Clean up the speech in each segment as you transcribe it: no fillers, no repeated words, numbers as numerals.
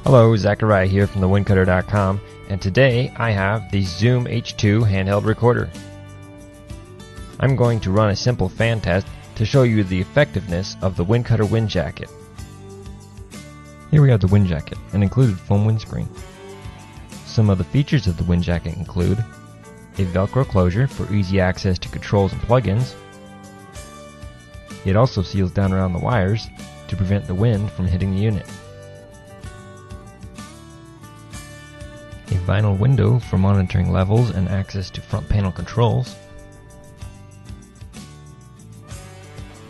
Hello, Zachariah here from the WindCutter.com, and today I have the Zoom H2 handheld recorder. I'm going to run a simple fan test to show you the effectiveness of the WindCutter WindJacket. Here we have the WindJacket, an included foam windscreen. Some of the features of the WindJacket include a Velcro closure for easy access to controls and plugins. It also seals down around the wires to prevent the wind from hitting the unit. A vinyl window for monitoring levels and access to front panel controls.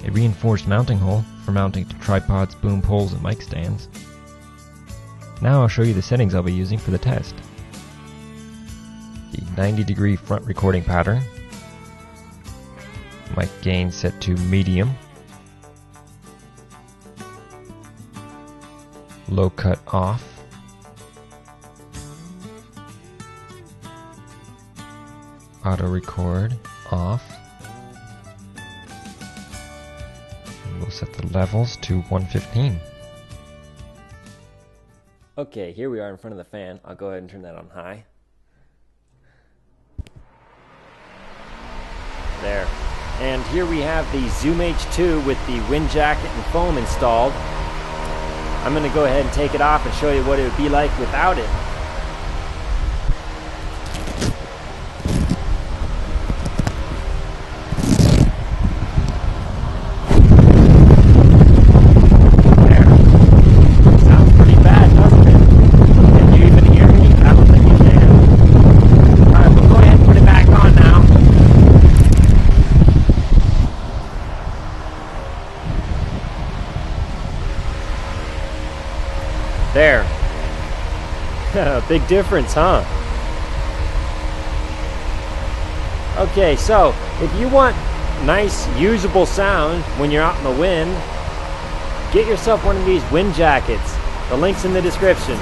A reinforced mounting hole for mounting to tripods, boom poles, and mic stands. Now I'll show you the settings I'll be using for the test. The 90-degree front recording pattern. Mic gain set to medium. Low cut off. Auto record off. And we'll set the levels to 115. Okay, here we are in front of the fan. I'll go ahead and turn that on high. There. And here we have the Zoom H2 with the WindJacket and foam installed. I'm going to go ahead and take it off and show you what it would be like without it. There. Big difference, huh? Okay, so if you want nice, usable sound when you're out in the wind, get yourself one of these WindJackets. The link's in the description.